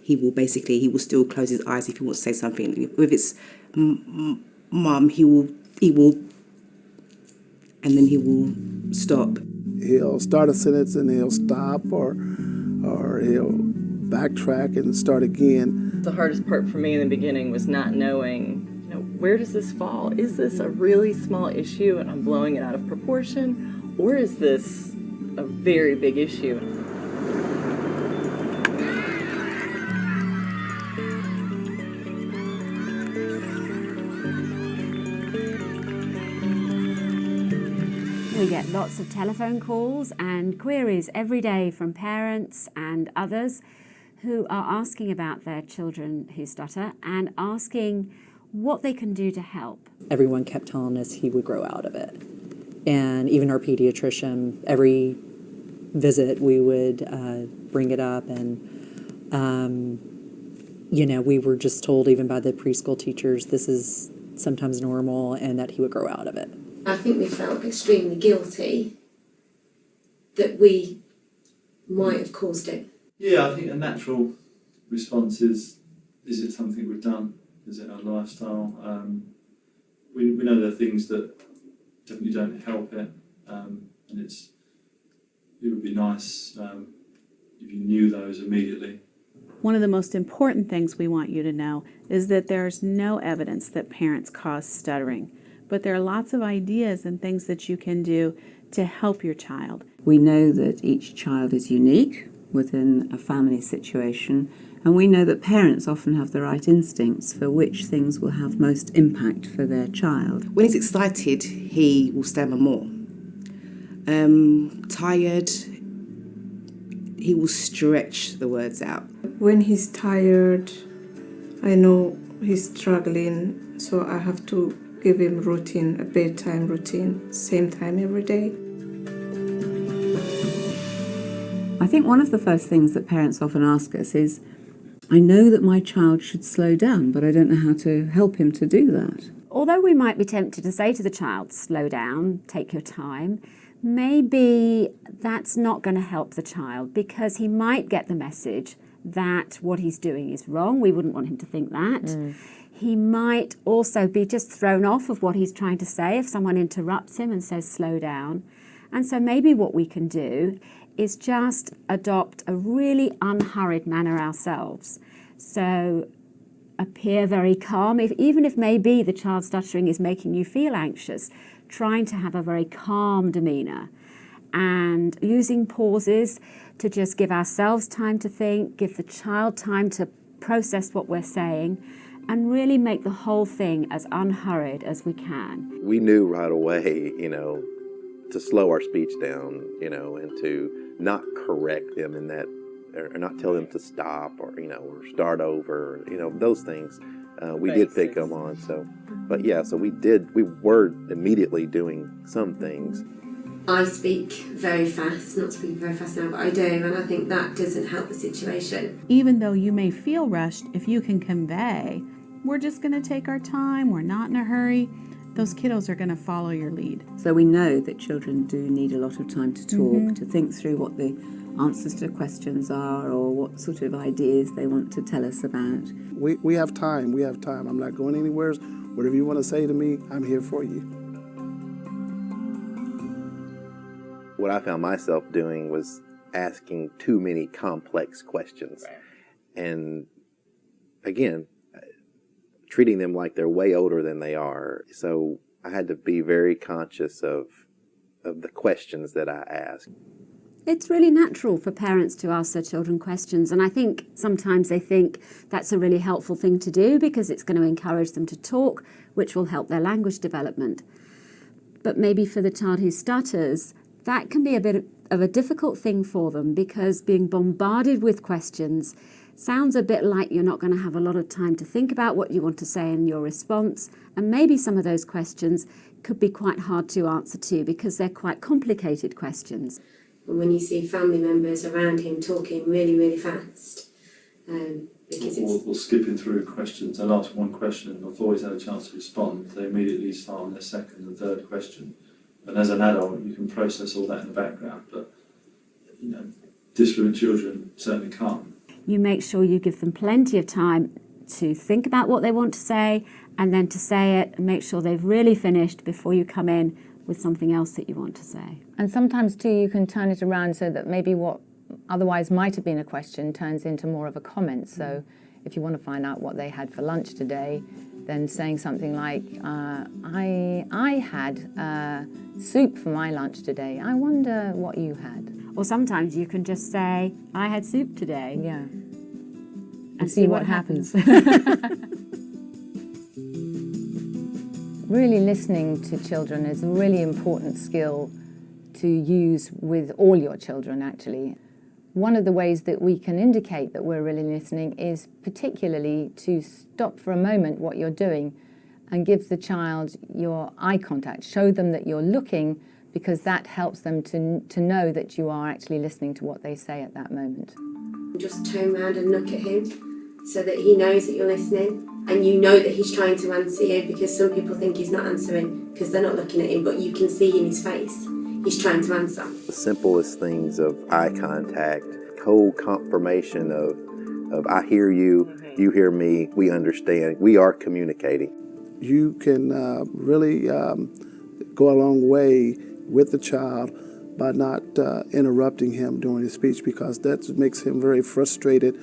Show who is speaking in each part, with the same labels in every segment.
Speaker 1: he will still close his eyes if he wants to say something. If it's mum, he will, and then he will stop.
Speaker 2: He'll start a sentence and he'll stop, or he'll backtrack and start again.
Speaker 3: The hardest part for me in the beginning was not knowing, where does this fall? Is this a really small issue and I'm blowing it out of proportion? Or is this a very big issue?
Speaker 4: We get lots of telephone calls and queries every day from parents and others who are asking about their children who stutter and asking what they can do to help.
Speaker 5: Everyone kept telling us he would grow out of it. And even our pediatrician, every visit we would bring it up, and we were just told even by the preschool teachers this is sometimes normal and that he would grow out of it.
Speaker 6: I think we felt extremely guilty that we might have caused it.
Speaker 7: Yeah, I think a natural response is it something we've done? Is it our lifestyle? We know there are things that definitely don't help it, and it would be nice if you knew those immediately.
Speaker 8: One of the most important things we want you to know is that there's no evidence that parents cause stuttering, but there are lots of ideas and things that you can do to help your child.
Speaker 9: We know that each child is unique within a family situation, and we know that parents often have the right instincts for which things will have most impact for their child.
Speaker 1: When he's excited, he will stammer more. Tired, he will stretch the words out.
Speaker 10: When he's tired, I know he's struggling, so I have to give him routine, a bedtime routine, same time every day.
Speaker 9: I think one of the first things that parents often ask us is, I know that my child should slow down, but I don't know how to help him to do that.
Speaker 4: Although we might be tempted to say to the child, slow down, take your time, maybe that's not going to help the child, because he might get the message that what he's doing is wrong. We wouldn't want him to think that. He might also be just thrown off of what he's trying to say if someone interrupts him and says slow down. And so maybe what we can do is just adopt a really unhurried manner ourselves. So appear very calm, even if maybe the child's stuttering is making you feel anxious, trying to have a very calm demeanour and using pauses to just give ourselves time to think, give the child time to process what we're saying, and really make the whole thing as unhurried as we can.
Speaker 11: We knew right away, to slow our speech down, and to not correct them in that, or not tell them to stop, or start over, those things. We did pick them on. So we were immediately doing some things.
Speaker 6: I speak very fast, not speaking very fast now, but I do, and I think that doesn't help the situation.
Speaker 8: Even though you may feel rushed, if you can convey, we're just going to take our time, we're not in a hurry, those kiddos are going to follow your lead.
Speaker 9: So we know that children do need a lot of time to talk, to think through what the answers to questions are or what sort of ideas they want to tell us about.
Speaker 2: We have time, I'm not going anywhere. Whatever you want to say to me, I'm here for you.
Speaker 11: What I found myself doing was asking too many complex questions. Right. And again, treating them like they're way older than they are. So I had to be very conscious of the questions that I asked.
Speaker 4: It's really natural for parents to ask their children questions, and I think sometimes they think that's a really helpful thing to do because it's going to encourage them to talk, which will help their language development. But maybe for the child who stutters, that can be a bit of a difficult thing for them, because being bombarded with questions sounds a bit like you're not going to have a lot of time to think about what you want to say in your response, and maybe some of those questions could be quite hard to answer too because they're quite complicated questions.
Speaker 6: And when you see family members around him talking really, really fast, because
Speaker 7: or skipping through questions, they'll ask one question and before he's had a chance to respond, they immediately start on their second and third question. And as an adult, you can process all that in the background, but disfluent children certainly can't.
Speaker 4: you make sure you give them plenty of time to think about what they want to say, and then to say it and make sure they've really finished before you come in with something else that you want to say.
Speaker 12: And sometimes too you can turn it around so that maybe what otherwise might have been a question turns into more of a comment. So if you want to find out what they had for lunch today, then saying something like, I had soup for my lunch today. I wonder what you had.
Speaker 4: Or sometimes you can just say, I had soup today.
Speaker 12: Yeah.
Speaker 4: And see what happens.
Speaker 12: Really listening to children is a really important skill to use with all your children, actually. One of the ways that we can indicate that we're really listening is particularly to stop for a moment what you're doing and give the child your eye contact. Show them that you're looking, because that helps them to know that you are actually listening to what they say at that moment.
Speaker 6: Just turn around and look at him so that he knows that you're listening, and you know that he's trying to answer you, because some people think he's not answering because they're not looking at him, but you can see in his face he's trying to answer.
Speaker 11: The simplest things of eye contact, cold confirmation of I hear you, you hear me, we understand, we are communicating.
Speaker 2: You can really go a long way with the child by not interrupting him during his speech, because that makes him very frustrated,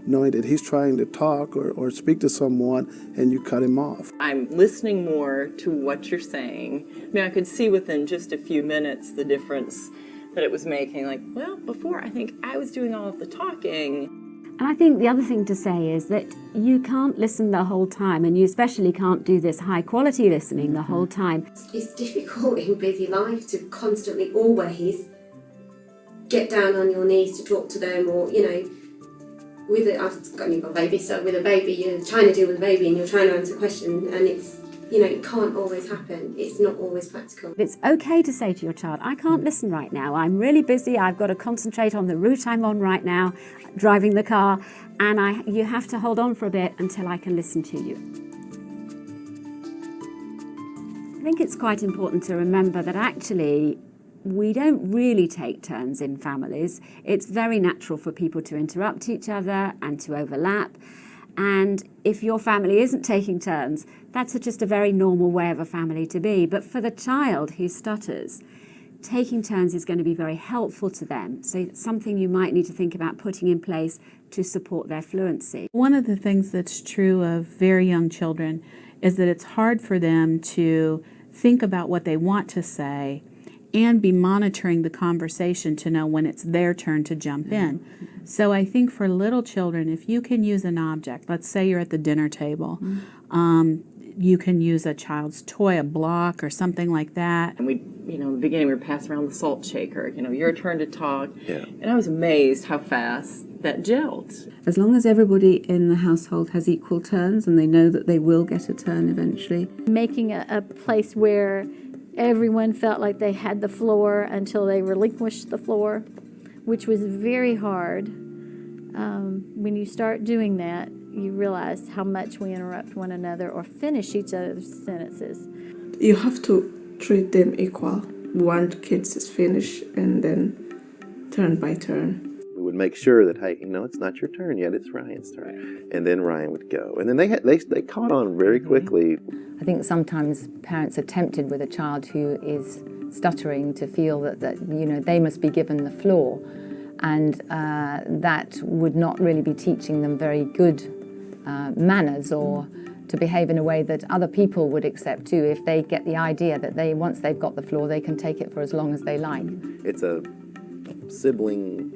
Speaker 2: knowing that he's trying to talk or speak to someone and you cut him off.
Speaker 3: I'm listening more to what you're saying. I mean, I could see within just a few minutes the difference that it was making. Like, well, before I think I was doing all of the talking.
Speaker 4: And I think the other thing to say is that you can't listen the whole time, and you especially can't do this high quality listening the whole time.
Speaker 6: It's difficult in busy life to constantly always get down on your knees to talk to them, or, you know, I've got a baby, so with a baby you're trying to deal with a baby and you're trying to answer questions, and it's, you know, it can't always happen. It's not always practical.
Speaker 4: It's okay to say to your child, I can't listen right now. I'm really busy. I've got to concentrate on the route I'm on right now, driving the car, and you have to hold on for a bit until I can listen to you. I think it's quite important to remember that actually we don't really take turns in families. It's very natural for people to interrupt each other and to overlap. And if your family isn't taking turns, that's just a very normal way of a family to be. But for the child who stutters, taking turns is going to be very helpful to them. So it's something you might need to think about putting in place to support their fluency.
Speaker 8: One of the things that's true of very young children is that it's hard for them to think about what they want to say and be monitoring the conversation to know when it's their turn to jump in. So I think for little children, if you can use an object, let's say you're at the dinner table, you can use a child's toy, a block or something like that.
Speaker 3: And we, you know, in the beginning we were passing around the salt shaker, you know, your turn to talk.
Speaker 11: Yeah.
Speaker 3: And I was amazed how fast that gelled.
Speaker 9: As long as everybody in the household has equal turns and they know that they will get a turn eventually.
Speaker 13: Making a place where everyone felt like they had the floor until they relinquished the floor, which was very hard. When you start doing that, you realize how much we interrupt one another or finish each other's sentences.
Speaker 10: You have to treat them equal. One kid is finished and then turn by turn.
Speaker 11: We would make sure that, hey, you know, it's not your turn yet, it's Ryan's turn. And then Ryan would go. And then they caught on very quickly.
Speaker 12: I think sometimes parents are tempted with a child who is stuttering to feel that you know, they must be given the floor, and that would not really be teaching them very good manners or to behave in a way that other people would accept too, if they get the idea that once they've got the floor, they can take it for as long as they like.
Speaker 11: It's a sibling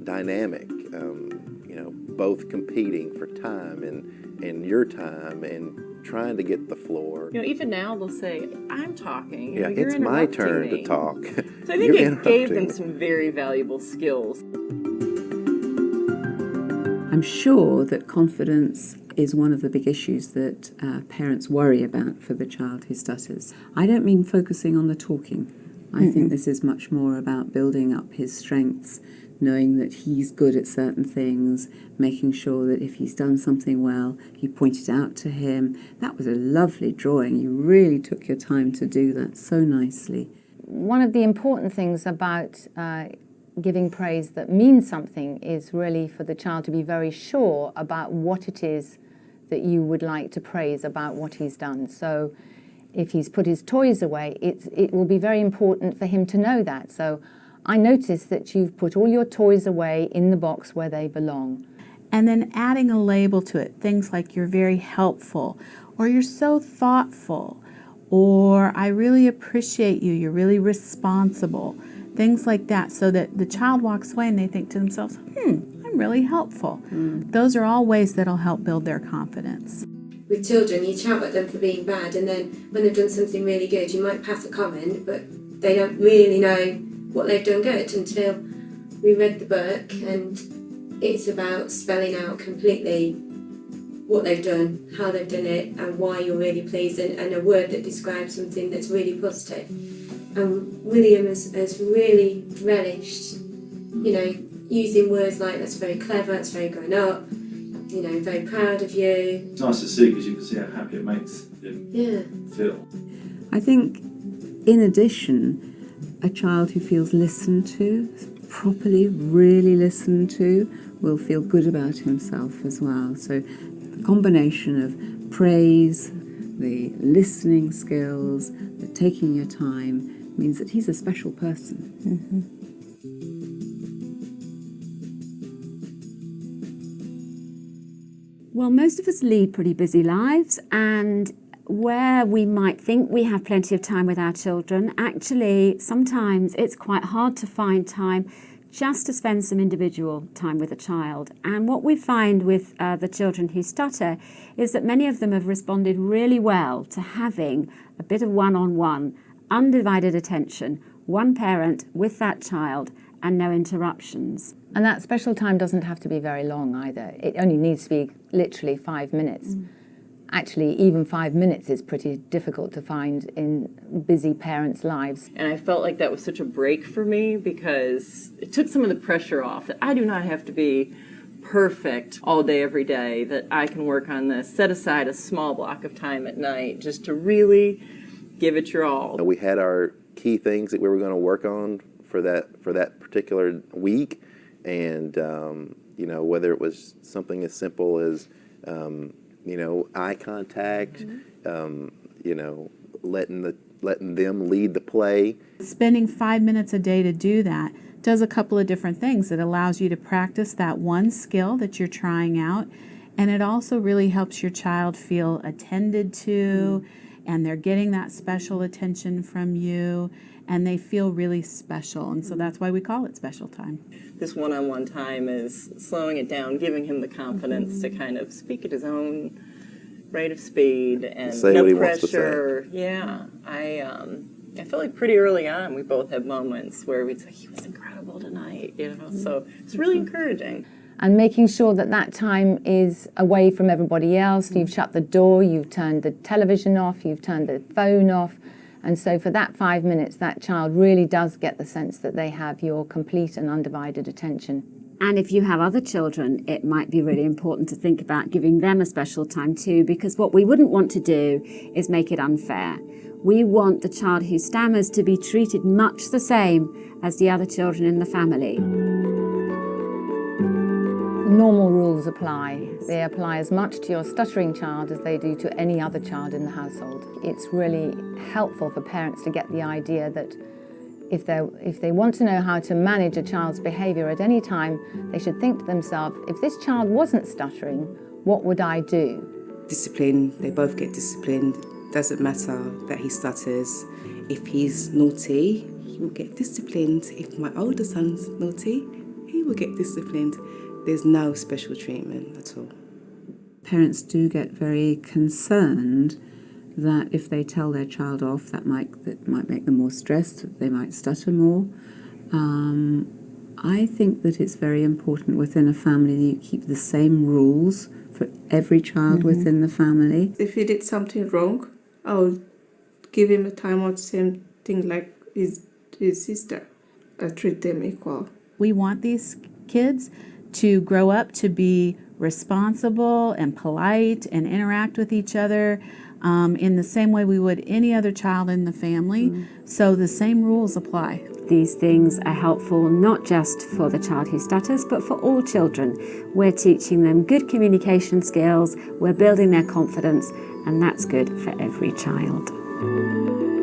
Speaker 11: dynamic, you know, both competing for time and your time and trying to get the floor.
Speaker 3: You know, even now they'll say, I'm talking.
Speaker 11: Yeah,
Speaker 3: you're
Speaker 11: it's my
Speaker 3: interrupting
Speaker 11: turn
Speaker 3: me.
Speaker 11: to talk.
Speaker 3: So I think it gave them some very valuable skills.
Speaker 9: I'm sure that confidence is one of the big issues that parents worry about for the child who stutters. I don't mean focusing on the talking. I think this is much more about building up his strengths, knowing that he's good at certain things, making sure that if he's done something well, you point it out to him. That was a lovely drawing. You really took your time to do that so nicely.
Speaker 12: One of the important things about giving praise that means something is really for the child to be very sure about what it is that you would like to praise about what he's done. So if he's put his toys away, it will be very important for him to know that. So I noticed that you've put all your toys away in the box where they belong.
Speaker 8: And then adding a label to it, things like you're very helpful, or you're so thoughtful, or I really appreciate you, you're really responsible, things like that, so that the child walks away and they think to themselves, I'm really helpful. Those are all ways that'll help build their confidence.
Speaker 6: With children, you shout at them for being bad, and then when they've done something really good, you might pass a comment, but they don't really know what they've done good until we read the book, and it's about spelling out completely what they've done, how they've done it, and why you're really pleased, and a word that describes something that's really positive. And William has really relished, using words like "that's very clever," "that's very grown up," "very proud of you."
Speaker 7: It's nice to see because you can see how happy it makes him feel.
Speaker 9: I think, in addition, a child who feels listened to, properly, really listened to, will feel good about himself as well. So the combination of praise, the listening skills, the taking your time, means that he's a special person.
Speaker 4: Well, most of us lead pretty busy lives, and where we might think we have plenty of time with our children, actually sometimes it's quite hard to find time just to spend some individual time with a child. And what we find with the children who stutter is that many of them have responded really well to having a bit of one-on-one, undivided attention, one parent with that child, and no interruptions.
Speaker 12: And that special time doesn't have to be very long either. It only needs to be literally 5 minutes. Actually, even 5 minutes is pretty difficult to find in busy parents' lives.
Speaker 3: And I felt like that was such a break for me because it took some of the pressure off, that I do not have to be perfect all day, every day, that I can work on this, set aside a small block of time at night just to really give it your all.
Speaker 11: We had our key things that we were going to work on for that particular week, and whether it was something as simple as eye contact, letting them lead the play.
Speaker 8: Spending 5 minutes a day to do that does a couple of different things. It allows you to practice that one skill that you're trying out, and it also really helps your child feel attended to, and they're getting that special attention from you, and they feel really special. And so that's why we call it special time.
Speaker 3: This one-on-one time is slowing it down, giving him the confidence to kind of speak at his own rate of speed and
Speaker 11: say
Speaker 3: no
Speaker 11: what he
Speaker 3: pressure.
Speaker 11: Wants to say.
Speaker 3: Yeah, I feel like pretty early on we both had moments where we'd say, he was incredible tonight, so it's really encouraging.
Speaker 12: And making sure that that time is away from everybody else. You've shut the door, you've turned the television off, you've turned the phone off. And so for that 5 minutes, that child really does get the sense that they have your complete and undivided attention.
Speaker 4: And if you have other children, it might be really important to think about giving them a special time too, because what we wouldn't want to do is make it unfair. We want the child who stammers to be treated much the same as the other children in the family.
Speaker 12: Normal rules apply. They apply as much to your stuttering child as they do to any other child in the household. It's really helpful for parents to get the idea that if they want to know how to manage a child's behaviour at any time, they should think to themselves, if this child wasn't stuttering, what would I do?
Speaker 1: Discipline, they both get disciplined. Doesn't matter that he stutters. If he's naughty, he will get disciplined. If my older son's naughty, he will get disciplined. There's no special treatment at all.
Speaker 9: Parents do get very concerned that if they tell their child off, that might make them more stressed, they might stutter more. I think that it's very important within a family that you keep the same rules for every child within the family.
Speaker 10: If he did something wrong, I'll give him a timeout, same thing like his sister. I treat them equal.
Speaker 8: We want these kids to grow up to be responsible and polite and interact with each other in the same way we would any other child in the family. So the same rules apply.
Speaker 4: These things are helpful not just for the child who stutters, but for all children. We're teaching them good communication skills, we're building their confidence, and that's good for every child.